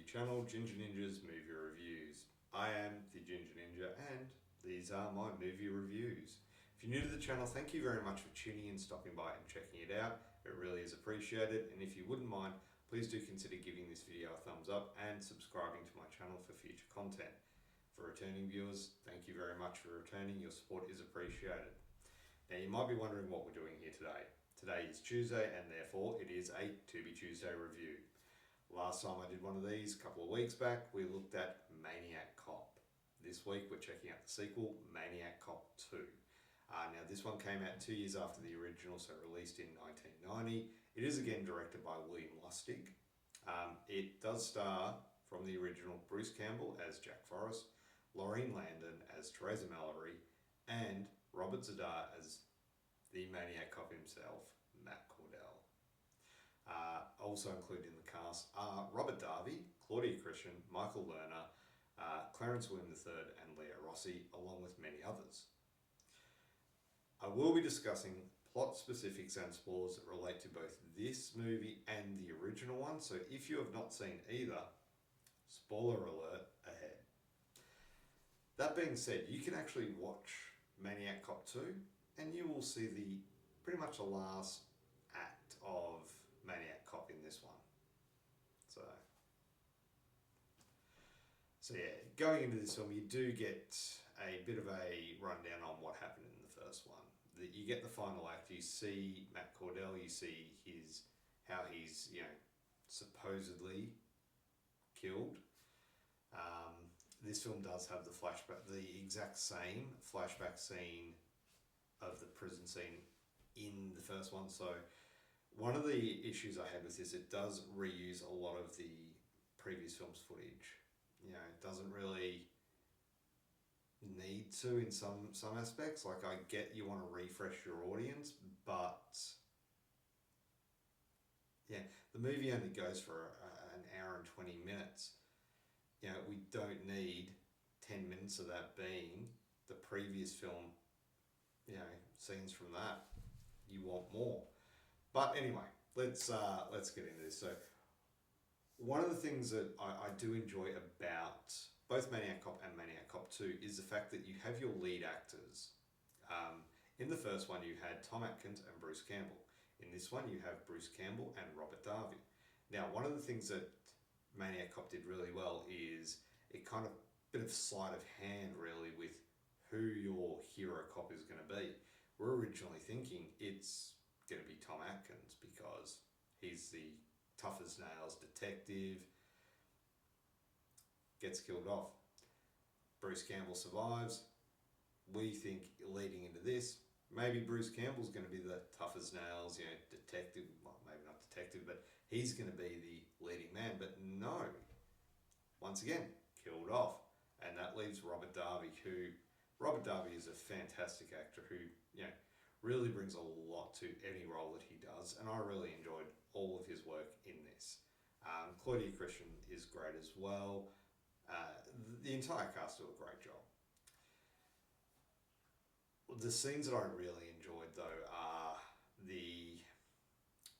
channel, Ginger Ninja's Movie Reviews. I am the Ginger Ninja and these are my movie reviews. If you're new to the channel, thank you very much for tuning in, stopping by and checking it out. It really is appreciated, and if you wouldn't mind, please do consider giving this video a thumbs up and subscribing to my channel for future content. For returning viewers, thank you very much for returning. Your support is appreciated. Now you might be wondering what we're doing here today. Today is Tuesday and therefore it is a Tubi Tuesday review. Last time I did one of these, a couple of weeks back, we looked at Maniac Cop. This week we're checking out the sequel, Maniac Cop 2. Now this one came out 2 years after the original, so released in 1990. It is again directed by William Lustig. It does star, from the original, Bruce Campbell as Jack Forrest, Laureen Landon as Teresa Mallory, and Robert Z'Dar as the Maniac Cop himself, Matt Cordell. Also included in the cast are Robert Darby, Claudia Christian, Michael Lerner, Clarence William III and Leo Rossi, along with many others. I will be discussing plot specifics and spoilers that relate to both this movie and the original one, so if you have not seen either, spoiler alert ahead. That being said, you can actually watch Maniac Cop 2 and you will see pretty much the last act of Maniac Cop in this one. So yeah, going into this film, you do get a bit of a rundown on what happened in the first one. You get the final act. You see Matt Cordell. You see how he's supposedly killed. This film does have the exact same flashback scene of the prison scene in the first one. So one of the issues I had with this, it does reuse a lot of the previous film's footage. It doesn't really need to in some aspects. Like, I get you want to refresh your audience, but yeah, the movie only goes for an hour and 20 minutes. We don't need 10 minutes of that being the previous film, scenes from that. You want more. But anyway, let's get into this. So one of the things that I do enjoy about both Maniac Cop and Maniac Cop 2 is the fact that you have your lead actors. In the first one you had Tom Atkins and Bruce Campbell. In this one you have Bruce Campbell and Robert Darby. Now one of the things that Maniac Cop did really well is it kind of bit of sleight of hand really with who your hero cop is going to be. We're originally thinking it's going to be Tom Atkins because he's the tough as nails detective, gets killed off. Bruce Campbell survives. We think leading into this, maybe Bruce Campbell's going to be the tough as nails, detective, well, maybe not detective, but he's going to be the leading man. But no, once again, killed off. And that leaves Robert Darby, Robert Darby is a fantastic actor who, really brings a lot to any role that he does. And I really enjoyed all of his work in this. Claudia Christian is great as well. The entire cast do a great job. The scenes that I really enjoyed though are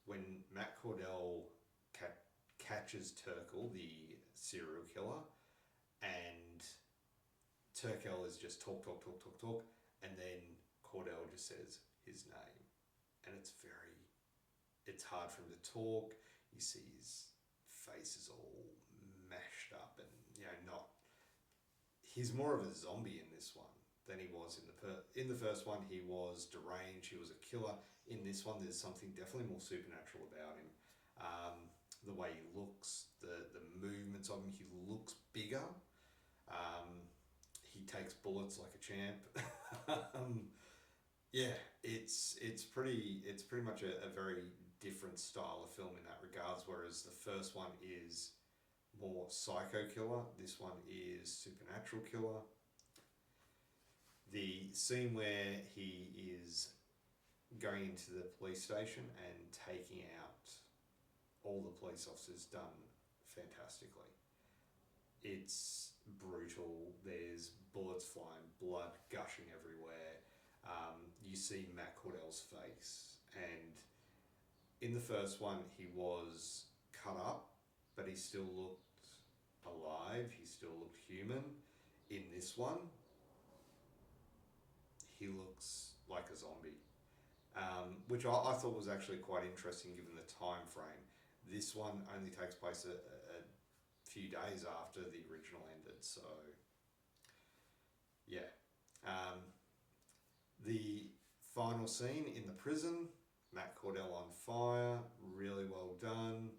when Matt Cordell catches Turkel, the serial killer, and Turkel is just talk, and then Cordell just says his name, and it's hard for him to talk. You see his face is all mashed up, and he's more of a zombie in this one than he was in the first one. He was deranged, he was a killer. In this one there's something definitely more supernatural about him. The way he looks, the movements of him, he looks bigger. He takes bullets like a champ. Yeah, it's pretty much a very different style of film in that regards, whereas the first one is more psycho killer, this one is supernatural killer. The scene where he is going into the police station and taking out all the police officers, done fantastically. It's brutal. There's bullets flying, blood gushing everywhere. You see Matt Cordell's face, and in the first one he was cut up, but he still looked alive. He still looked human. In this one, he looks like a zombie, which I thought was actually quite interesting given the time frame. This one only takes place a few days after the original ended, so yeah. The final scene in the prison, Matt Cordell on fire, really well done.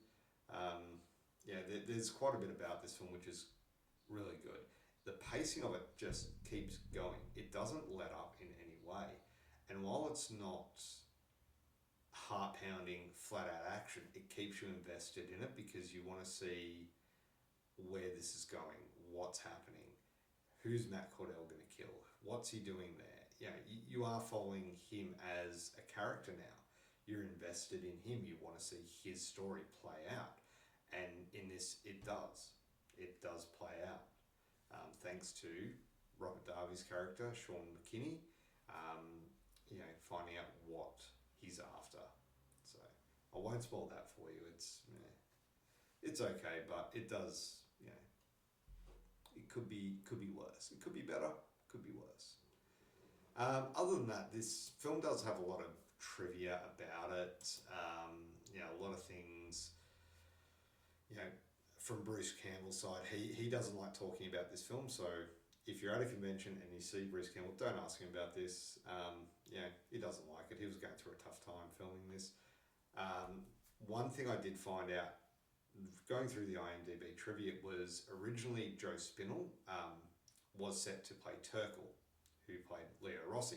There's quite a bit about this film which is really good. The pacing of it just keeps going. It doesn't let up in any way. And while it's not heart-pounding, flat-out action, it keeps you invested in it because you want to see where this is going, what's happening, who's Matt Cordell going to kill, what's he doing there. You are following him as a character now. You're invested in him. You want to see his story play out. And in this, it does. It does play out. Thanks to Robert Darby's character, Sean McKinney, finding out what he's after. So I won't spoil that for you. It's okay, but it does. It could be worse. It could be better. Could be worse. Other than that, this film does have a lot of trivia about it. A lot of things. From Bruce Campbell's side, he doesn't like talking about this film. So if you're at a convention and you see Bruce Campbell, don't ask him about this. He doesn't like it. He was going through a tough time filming this. One thing I did find out going through the IMDb trivia was originally Joe Spinell was set to play Turkle, who played Leo Rossi.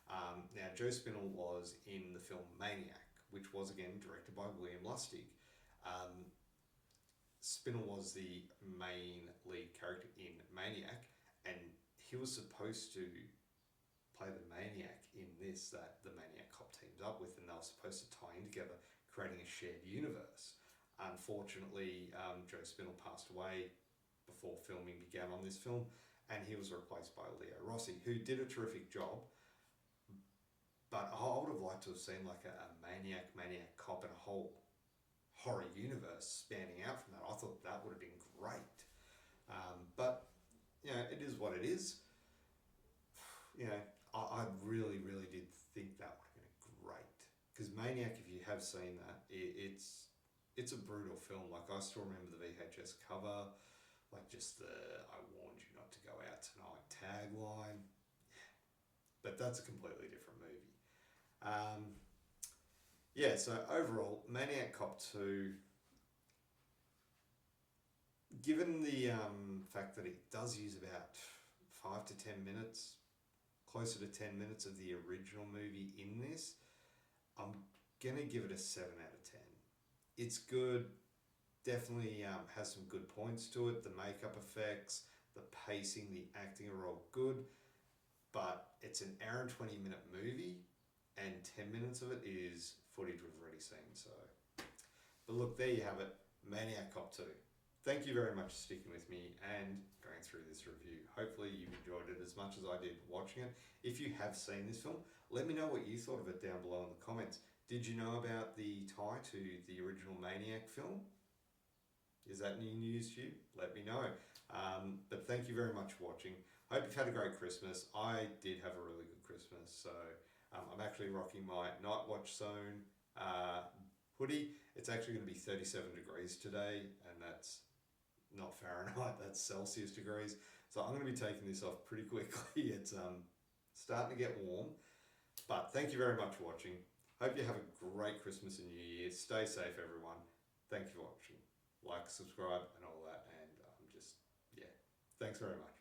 Now, Joe Spinell was in the film Maniac, which was again directed by William Lustig. Spinell was the main lead character in Maniac, and he was supposed to play the Maniac in this that the Maniac Cop teams up with, and they were supposed to tie in together, creating a shared universe. Unfortunately, Joe Spinell passed away before filming began on this film, and he was replaced by Leo Rossi, who did a terrific job. But I would have liked to have seen like a Maniac Cop, and a whole horror universe spanning out from that. I thought that would have been great. But it is what it is. I really did think that would have been great. Because Maniac, if you have seen that, it's a brutal film. Like, I still remember the VHS cover, like just the "I warned you not to go out tonight" tagline. But that's a completely different movie. So overall, Maniac Cop 2, given the fact that it does use about 5 to 10 minutes, closer to 10 minutes of the original movie in this, I'm going to give it a 7 out of 10. It's good, definitely has some good points to it. The makeup effects, the pacing, the acting are all good, but it's an hour and 20-minute movie, and 10 minutes of it is footage we've already seen. So, but look, there you have it, Maniac Cop 2. Thank you very much for sticking with me and going through this review. Hopefully you've enjoyed it as much as I did watching it. If you have seen this film, let me know what you thought of it down below in the comments. Did you know about the tie to the original Maniac film? Is that new news to you? Let me know. But thank you very much for watching. Hope you've had a great Christmas. I did have a really good Christmas. So I'm actually rocking my Night Watch Zone hoodie. It's actually going to be 37 degrees today, and that's not Fahrenheit, that's Celsius degrees. So I'm going to be taking this off pretty quickly. It's starting to get warm. But thank you very much for watching. Hope you have a great Christmas and New Year. Stay safe, everyone. Thank you for watching. Like, subscribe, and all that. And thanks very much.